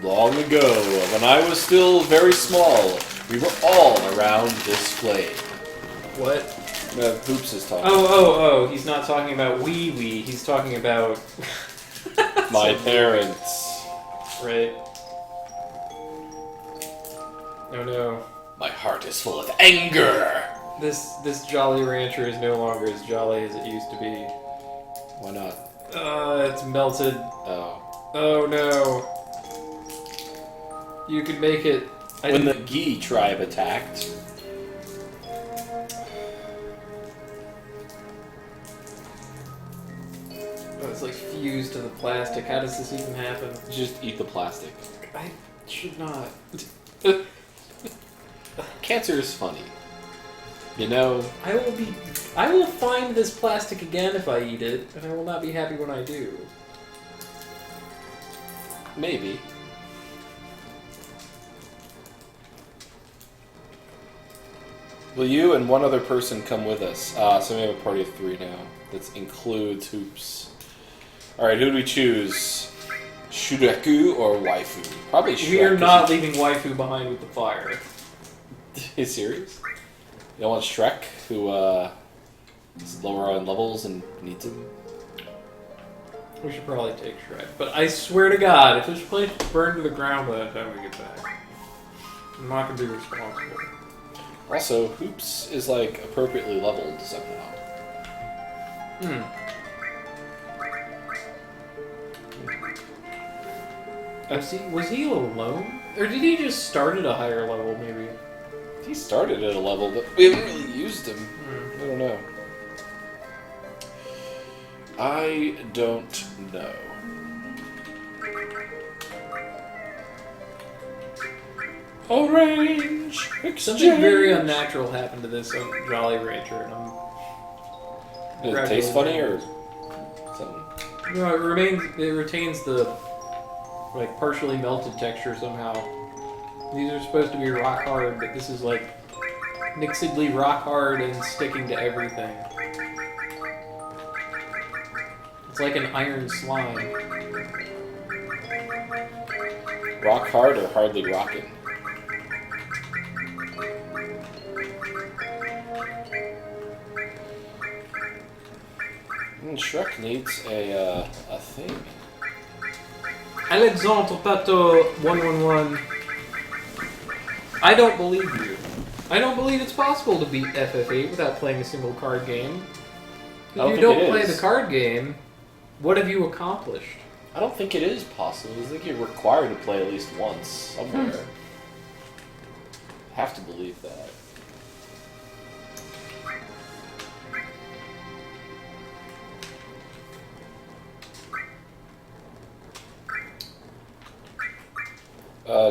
Long ago, when I was still very small, we were all around this flame. What? Hoops is talking. Oh, he's not talking about wee. He's talking about... My parents. Right. Oh no. My heart is full of anger. This Jolly Rancher is no longer as jolly as it used to be. Why not? It's melted. Oh. Oh no. You could make it... When the Gi tribe attacked... Oh, it's like fused to the plastic. How does this even happen? Just eat the plastic. I should not. Cancer is funny. You know... I will find this plastic again if I eat it, and I will not be happy when I do. Maybe. Will you and one other person come with us? So we have a party of 3 now. That includes Hoops. Alright, who do we choose? Shureku or Waifu? Probably Shrek. We are not leaving Waifu behind with the fire. Are you serious? You don't want Shrek, who is lower on levels and needs him? We should probably take Shrek. But I swear to God, if this place burned to the ground by the time we get back, I'm not going to be responsible. Also, Hoops is, like, appropriately leveled somehow. Was he alone? Or did he just start at a higher level, maybe? He started at a level, but we haven't really used him. I don't know. I don't know. Orange exchange. Something very unnatural happened to this Jolly Rancher, and I'm... Does it taste funny or something? No, it retains the like partially melted texture somehow. These are supposed to be rock hard, but this is like mixedly rock hard and sticking to everything. It's like an iron slime. Rock hard or hardly rockin'? Shrek needs a thing. Alexandre Pato 111. I don't believe you. I don't believe it's possible to beat FF8 without playing a single card game. If you don't play the card game, what have you accomplished? I don't think it is possible. I think you're required to play at least once somewhere. I have to believe that.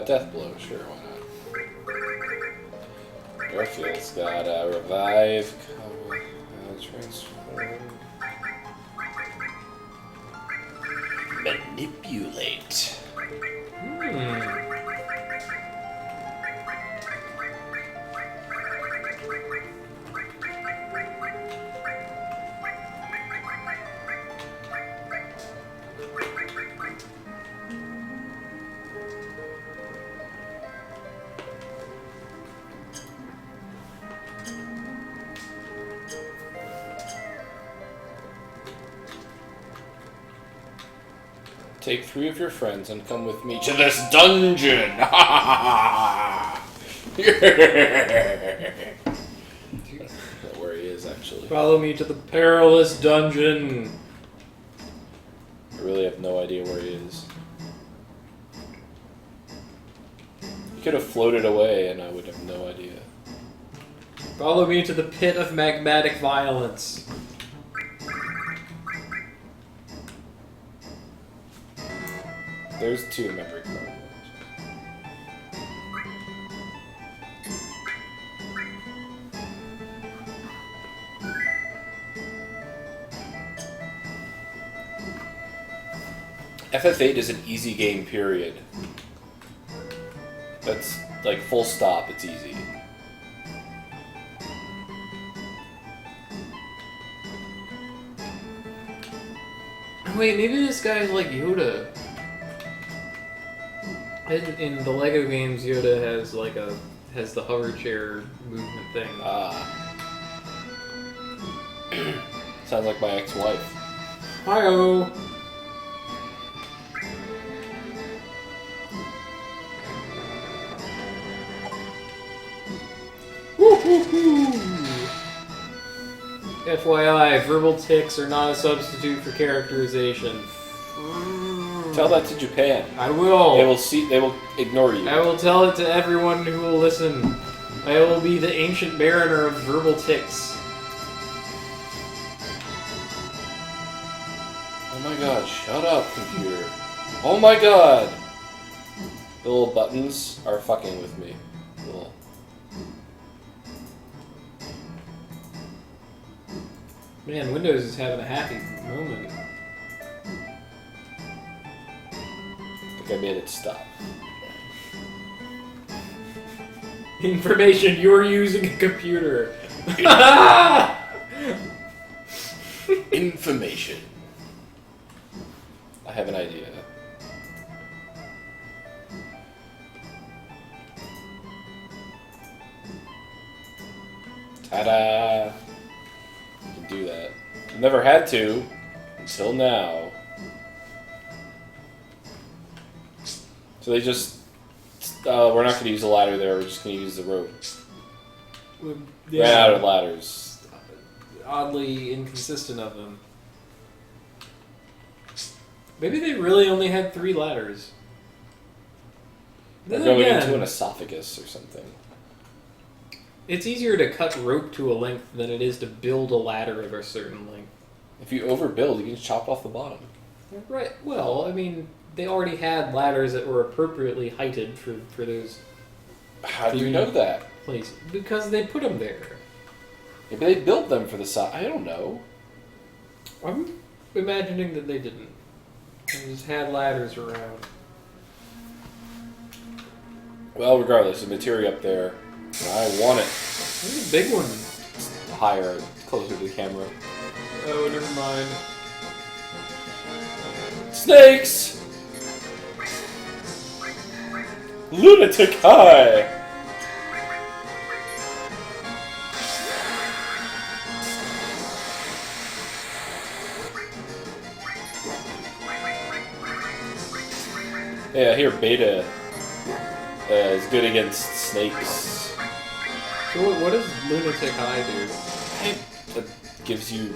Death Blow, sure, why not? Garfield's got Revive, Transform, Manipulate. Take 3 of your friends and come with me to this dungeon! That's not where he is, actually. Follow me to the perilous dungeon. I really have no idea where he is. He could have floated away and I would have no idea. Follow me to the pit of magmatic violence. There's 2 memory cards. FF8 is an easy game, period. That's like full stop, it's easy. Wait, maybe this guy's like Yoda. In the Lego games, Yoda has has the hover chair movement thing. Sounds like my ex-wife. Hi-oh! FYI, verbal tics are not a substitute for characterization. Tell that to Japan. I will. They will ignore you. I will tell it to everyone who will listen. I will be the ancient mariner of verbal tics. Oh my god, shut up, computer. Oh my god! The little buttons are fucking with me. Little. Man, Windows is having a happy moment. I think I made it stop. Information, you're using a computer. Information. I have an idea. Ta-da! You can do that. I've never had to, until now. So they just... we're not going to use a ladder there, we're just going to use the rope. Yeah. Ran out of ladders. Oddly inconsistent of them. Maybe they really only had 3 ladders. They're Then going again, into an esophagus or something. it's easier to cut rope to a length than it is to build a ladder of a certain length. If you overbuild, you can just chop off the bottom. Right. Well, I mean, they already had ladders that were appropriately heighted for those How do you know that? places. Because they put them there. Maybe they built them for the size. I don't know. I'm imagining that they didn't. They just had ladders around. Well, regardless, the material up there, I want it There's a big one. higher, closer to the camera. Oh, never mind. Snakes! Lunatic High! Yeah, I hear Beta is good against snakes. So what does Lunatic High do? It gives you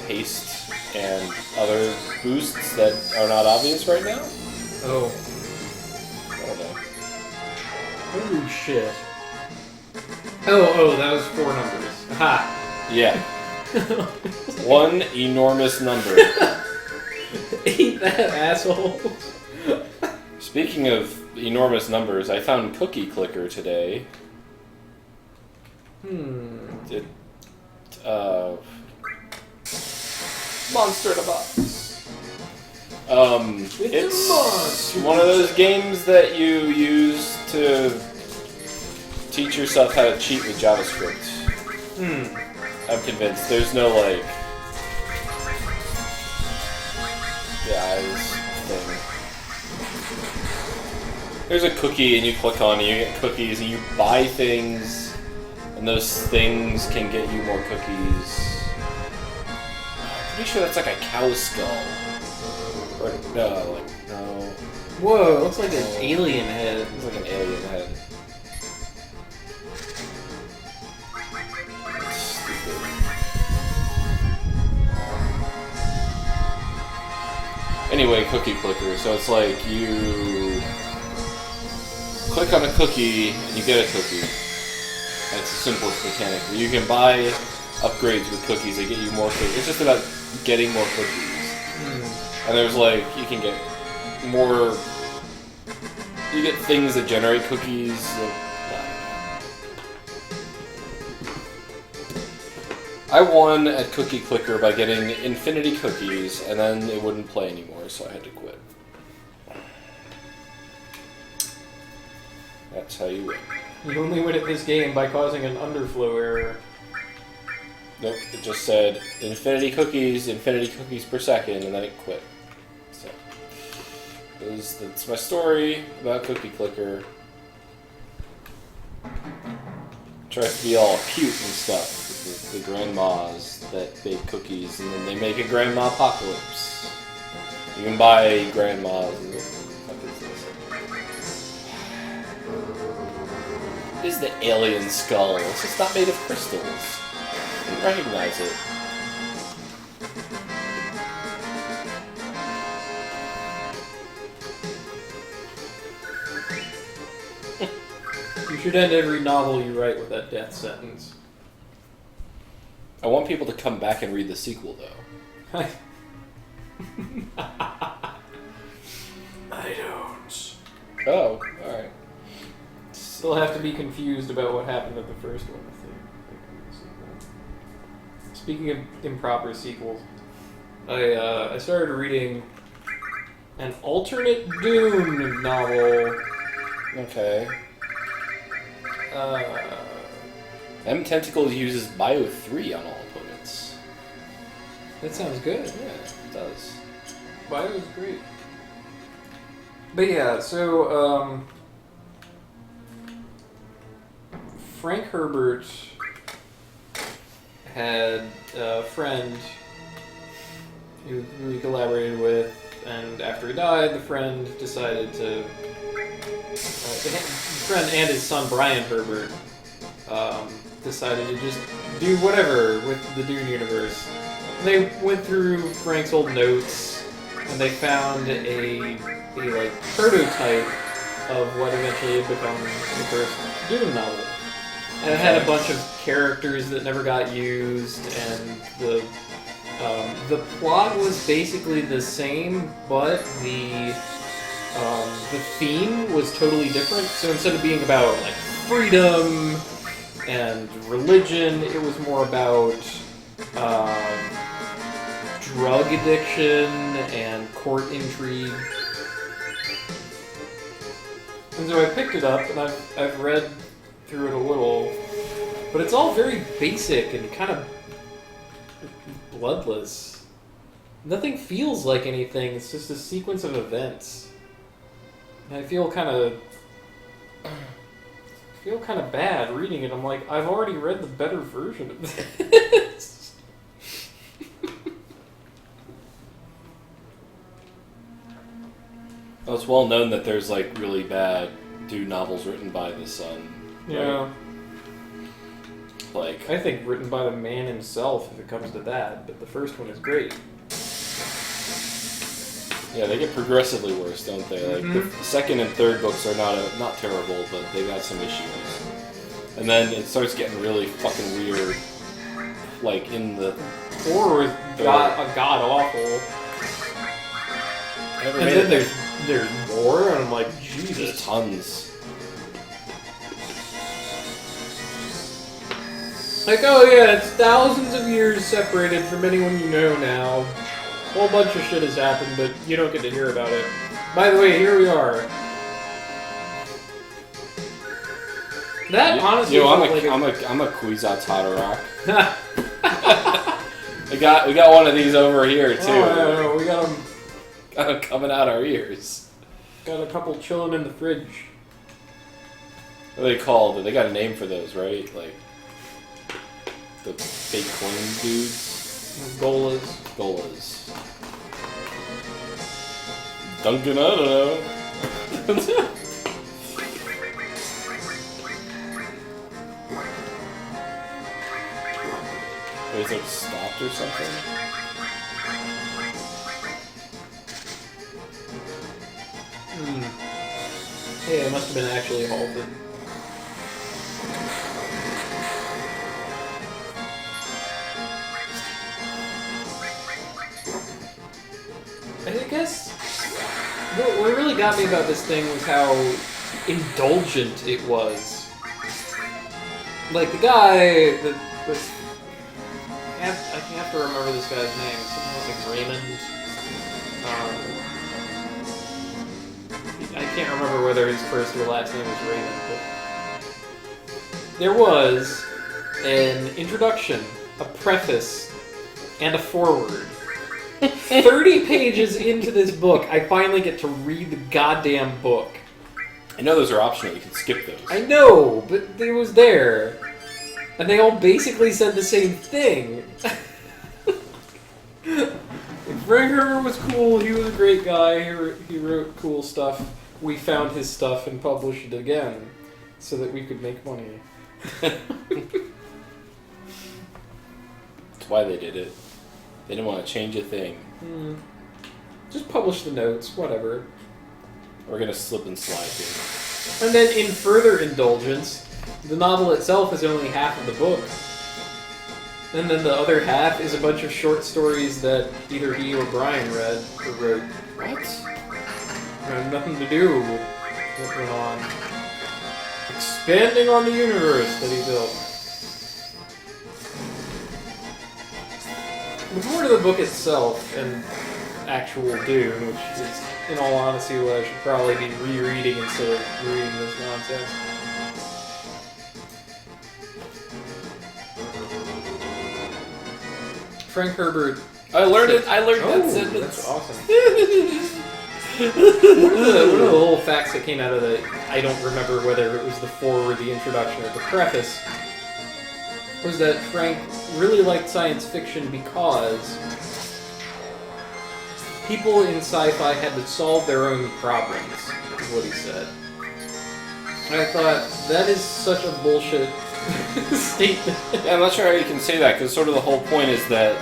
haste and other boosts that are not obvious right now. Oh. I don't know. Oh, shit. Oh, that was 4 numbers. Ha! Yeah. One enormous number. Ain't that asshole? Speaking of enormous numbers, I found Cookie Clicker today. It, monster in a box. It's one of those games that you use to teach yourself how to cheat with JavaScript. I'm convinced. There's no, like, the eyes thing. There's a cookie and you click on it, you get cookies, and you buy things, and those things can get you more cookies. I'm pretty sure that's like a cow skull. Or, no. Whoa, it looks like an alien head. It's like an alien head. It's stupid. Anyway, Cookie Clicker. So it's like you click on a cookie and you get a cookie. That's the simplest mechanic. You can buy upgrades with cookies. They get you more cookies. It's just about getting more cookies. And there's like, you can get more, you get things that generate cookies. I won at Cookie Clicker by getting infinity cookies, and then it wouldn't play anymore, so I had to quit. That's how you win. You only win at this game by causing an underflow error. Nope, it just said infinity cookies per second, and then it quit. So, That's my story about Cookie Clicker. Tries to be all cute and stuff with the grandmas that bake cookies, and then they make a grandma apocalypse. You can buy grandmas. What is this? This is the alien skull. It's just not made of crystals. You can recognize it. You should end every novel you write with that death sentence. I want people to come back and read the sequel, though. I don't. Oh, alright. Still have to be confused about what happened at the first one, I think. Speaking of improper sequels, I started reading an alternate Dune novel. Okay. M Tentacles uses Bio 3 on all opponents. That sounds good. Yeah, it does. Bio is great. But yeah, so Frank Herbert had a friend who he collaborated with, and after he died, the friend decided to. The friend and his son Brian Herbert decided to just do whatever with the Dune universe. They went through Frank's old notes, and they found a like prototype of what eventually had become the first Dune novel. And it had a bunch of characters that never got used, and the plot was basically the same, but the theme was totally different. So instead of being about like freedom and religion, it was more about drug addiction and court intrigue. And so I picked it up, and I've read through it a little, but it's all very basic and kind of bloodless. Nothing feels like anything. It's just a sequence of events. And I feel kind of bad reading it. I'm like, I've already read the better version of this. Well, it's well known that there's like really bad Dune novels written by the son. Yeah. Right? Like, I think written by the man himself, if it comes to that. But the first one is great. yeah, they get progressively worse, don't they? Like the second and third books are not terrible, but they got some issues. And then it starts getting really fucking weird. Like in the Horror is god awful. And then there's more, and I'm like, Jesus. There's tons. Like, oh yeah, it's thousands of years separated from anyone you know now. A whole bunch of shit has happened, but you don't get to hear about it. By the way, here we are. That honestly, I'm a Kwisatz Haderach. we got one of these over here too. Oh, we got them. Got them coming out our ears. Got a couple chilling in the fridge. What are they called? They got a name for those, right? Like the fake coin dudes. Golas. Duncan, I don't know. Is it stopped or something? Hey, it must have been actually halted. I guess what really got me about this thing was how indulgent it was. Like the guy that was. I have to remember this guy's name. Something like Raymond. I can't remember whether his first or last name was Raymond, but there was an introduction, a preface, and a foreword 30 pages into this book, I finally get to read the goddamn book. I know those are optional. You can skip those. I know, but it was there. And they all basically said the same thing. Frank Herbert was cool. He was a great guy. He wrote cool stuff. We found his stuff and published it again so that we could make money. That's why they did it. They didn't want to change a thing. Just publish the notes, whatever. We're going to slip and slide here. And then in further indulgence, the novel itself is only half of the book. And then the other half is a bunch of short stories that either he or Brian read or wrote. What? Had nothing to do with what went on. Expanding on the universe that he built. But more to the book itself and actual Dune, which is, in all honesty, what I should probably be rereading instead of reading this nonsense. Frank Herbert. I learned that sentence. That's awesome. One of the little facts that came out of the, I don't remember whether it was the foreword, the introduction, or the preface, was that Frank really liked science fiction because people in sci-fi had to solve their own problems, is what he said. And I thought, that is such a bullshit statement. Yeah, I'm not sure how you can say that, because sort of the whole point is that,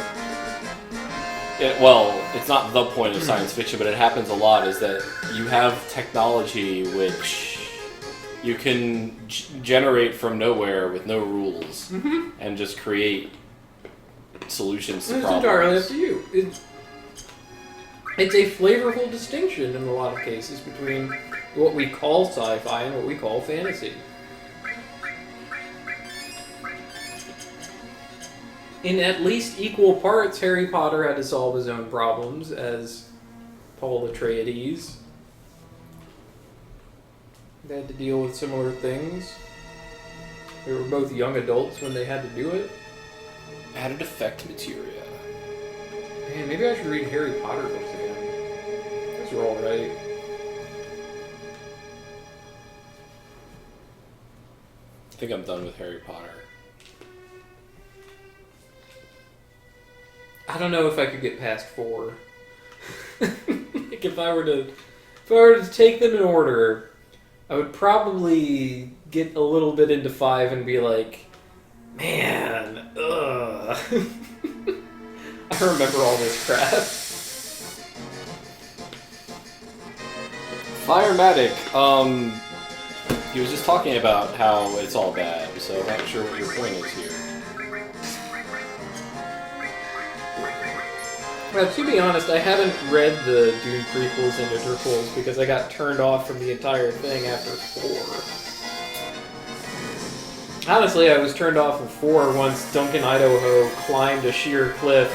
well, it's not the point of science fiction, but it happens a lot, is that you have technology which you can generate from nowhere with no rules, and just create solutions to problems. It's entirely up to you. It's a flavorful distinction in a lot of cases between what we call sci-fi and what we call fantasy. In at least equal parts, Harry Potter had to solve his own problems as Paul Atreides. They had to deal with similar things. They were both young adults when they had to do it. Added effect materia. Man, maybe I should read Harry Potter books again. Those were alright. I think I'm done with Harry Potter. I don't know if I could get past 4. Like if I were to take them in order, I would probably get a little bit into 5 and be like, man, ugh. I remember all this crap. Firematic, he was just talking about how it's all bad, so I'm not sure what your point is here. Well, to be honest, I haven't read the Dune prequels and interquels because I got turned off from the entire thing after 4. Honestly, I was turned off of 4 once Duncan Idaho climbed a sheer cliff,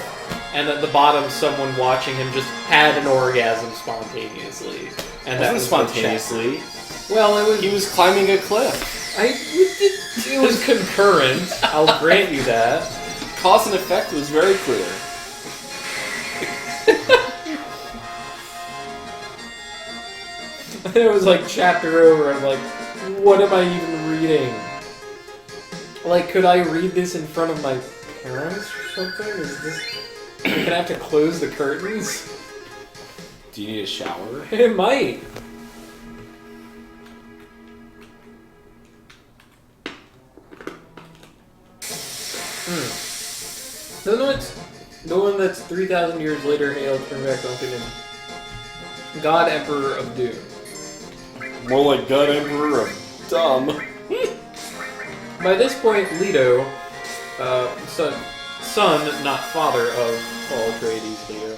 and at the bottom, someone watching him just had an orgasm spontaneously. And that was spontaneously. Well, it was. He was climbing a cliff. It was concurrent. I'll grant you that. Cause and effect was very clear. It was like chapter over. I'm like, what am I even reading? Like, could I read this in front of my parents or something? Is this? Can I have to close the curtains? Do you need a shower? It might. The one that's 3,000 years later hailed from back Duncan and God Emperor of Dune. More like God Emperor of Dumb. By this point, Leto, son, not father of Paul Atreides, Leto,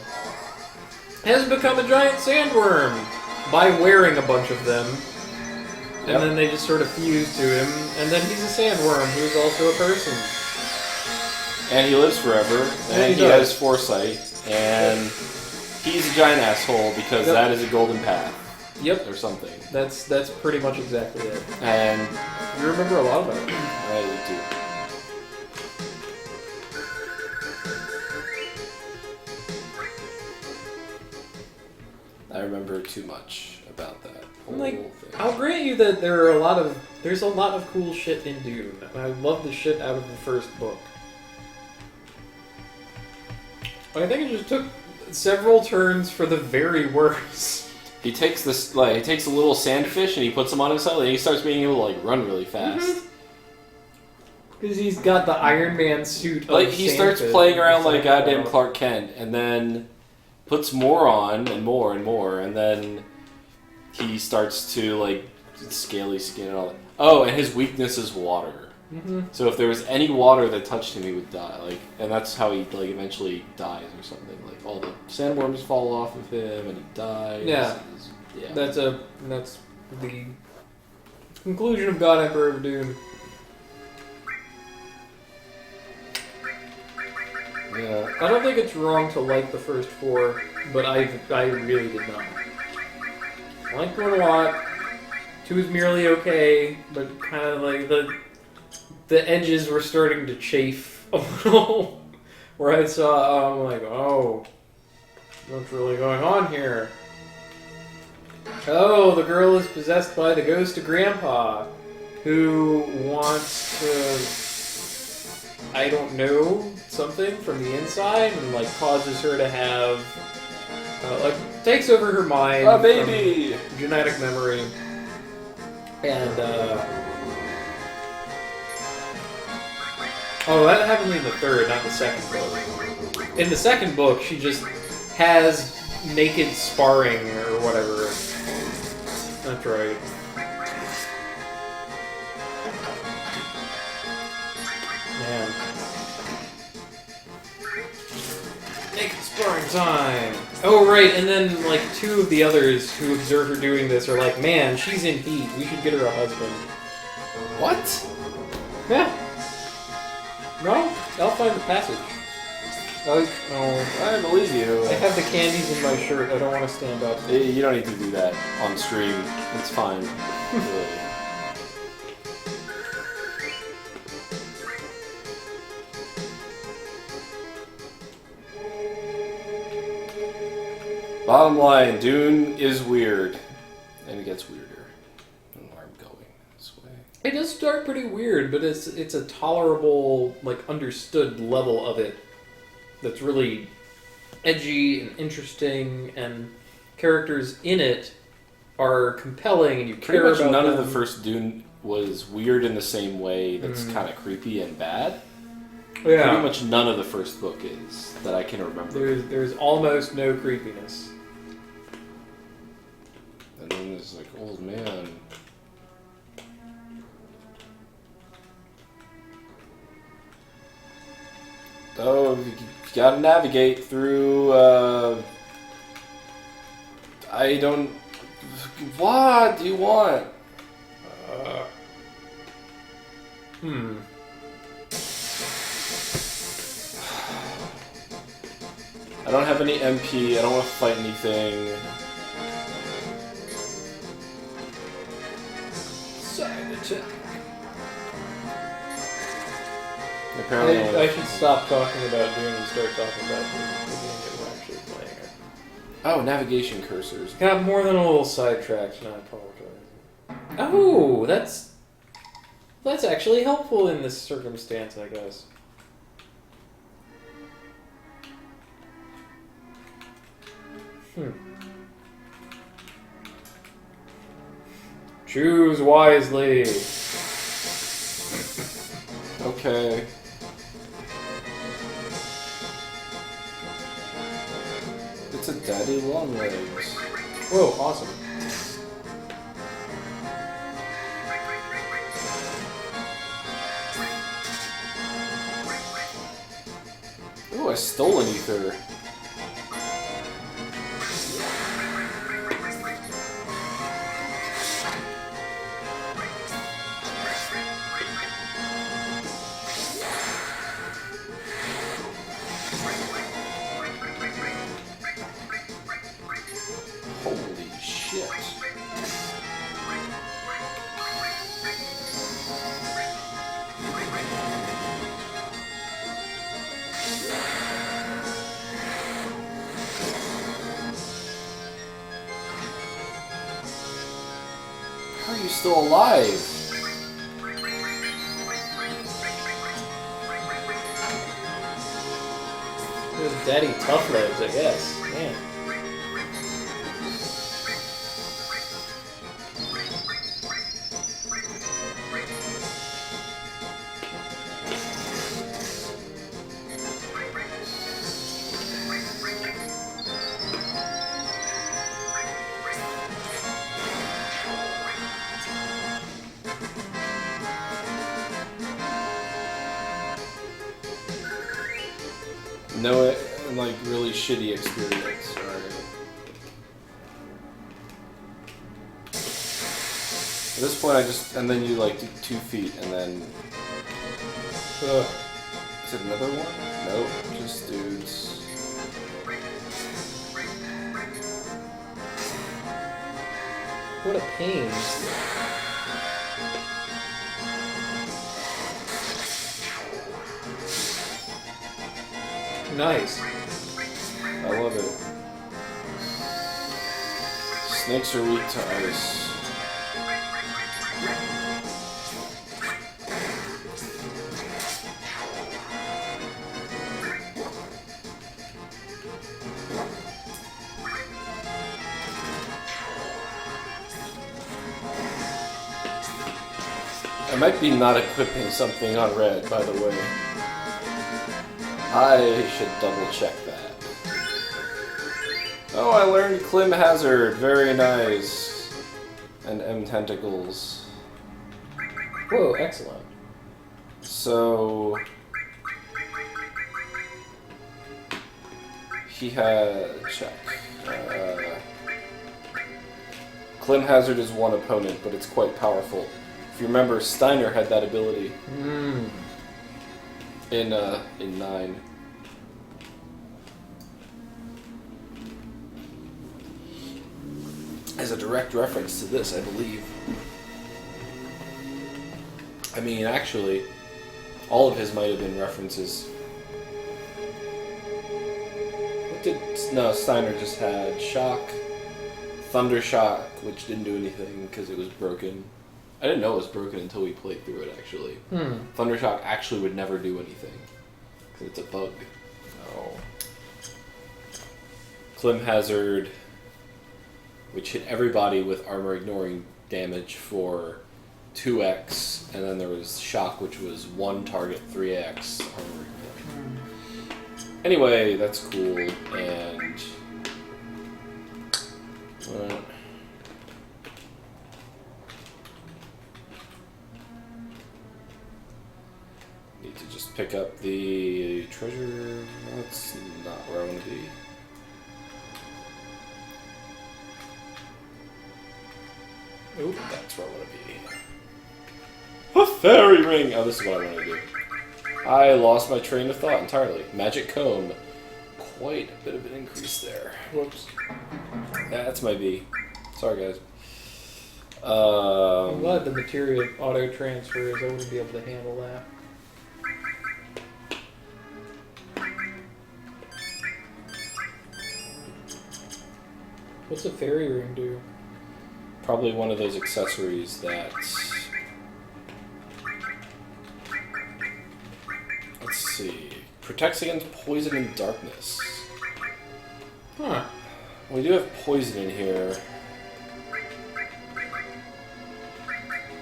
has become a giant sandworm by wearing a bunch of them. And then they just sort of fuse to him, and then he's a sandworm who's also a person. And he lives forever, and he has foresight, and he's a giant asshole because that is a golden path. Yep. Or something. That's pretty much exactly it. And you remember a lot about it. I do. remember too much about that whole thing. I'll grant you that there's a lot of cool shit in Dune, and I love the shit out of the first book. But I think it just took several turns for the very worst. He takes this, he takes a little sandfish and he puts him on himself, and he starts being able to run really fast. Because he's got the Iron Man suit. He starts playing around like goddamn Clark Kent, and then puts more on and more and more, and then he starts to scaly skin and all that. Oh, and his weakness is water. Mm-hmm. So if there was any water that touched him, he would die. And that's how he eventually dies or something. All the sandworms fall off of him, and he dies. Yeah. That's the conclusion of God Emperor of Dune. Yeah. I don't think it's wrong to like the first 4, but I really did not. I liked 1 a lot. 2 is merely okay, but kind of the edges were starting to chafe a little. Where I saw, I'm like, oh, what's really going on here? Oh, the girl is possessed by the ghost of Grandpa, who wants to, I don't know, something from the inside, and causes her to have, takes over her mind. A baby! From genetic memory. And, oh, that happened in the 3rd, not the 2nd book. In the 2nd book, she just has naked sparring or whatever. That's right. Man. Naked sparring time! Oh, right, and then, 2 of the others who observe her doing this are like, man, she's in heat. We should get her a husband. What? Yeah. No, I'll find the passage. I believe you. I have the candies in my shirt. I don't want to stand up. You don't need to do that on stream. It's fine. Really. Bottom line, Dune is weird. And it gets weirder. I don't know where I'm going this way. It does start pretty weird, but it's a tolerable, understood level of it that's really edgy and interesting, and characters in it are compelling, and you care about them. Pretty much none of the first Dune was weird in the same way that's kind of creepy and bad. Yeah. Pretty much none of the first book is, that I can remember. There's almost no creepiness. And then there's old man. Oh, you gotta navigate through, I don't... What do you want? I don't have any MP, I don't want to fight anything. Side attack. Apparently I should stop talking about Dune and start talking about the game that we're actually playing it. Oh, navigation cursors. Got more than a little sidetracked, and I apologize. Oh, that's actually helpful in this circumstance, I guess. Choose wisely. Okay. It's a daddy long legs. Whoa, awesome. Ooh, I stole an ether. Holy shit. How are you still alive? Daddy tough legs, I guess. Man. No, like really shitty experience. Alright. At this point, and then you like do 2 feet, and then. Ugh. Is it another one? Nope, just dudes. What a pain. Nice. I love it. Snakes are weak to ice. I might be not equipping something on red, by the way. I should double check that. Oh, I learned Clim Hazard. Very nice. And M Tentacles. Whoa, excellent. So he had check. Clim Hazard is one opponent, but it's quite powerful. If you remember, Steiner had that ability. In 9. As a direct reference to this, I believe. I mean, actually, all of his might have been references. No, Steiner just had Shock, Thunder Shock, which didn't do anything because it was broken. I didn't know it was broken until we played through it, actually. Thundershock actually would never do anything. Because it's a bug. Oh. Clim Hazard, which hit everybody with armor ignoring damage for 2x. And then there was Shock, which was 1 target, 3x armor ignoring. Anyway, that's cool. And... need to just pick up the treasure. That's not where I want to be. Oop, that's where I want to be. A fairy ring! Oh, this is what I want to do. I lost my train of thought entirely. Magic comb. Quite a bit of an increase there. Whoops. That's my B. Sorry, guys. I'm glad the materia auto transfers. I wouldn't be able to handle that. What's a fairy ring do? Probably one of those accessories that... Let's see. Protects against poison and darkness. Huh. We do have poison in here.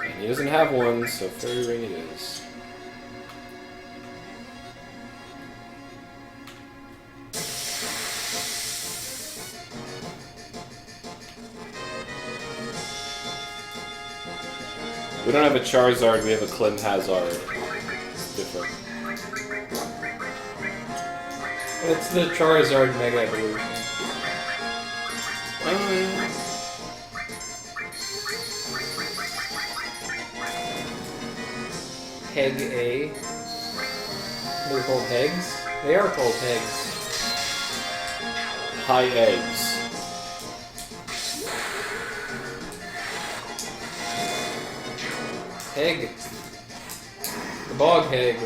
And he doesn't have one, so fairy ring it is. We don't have a Charizard, we have a Clim Hazard. It's different. It's the Charizard Mega Evolution. Oh, yeah. Heg A. They're called Hegs? They are called Hegs. High eggs. Heg. The Bog Heg.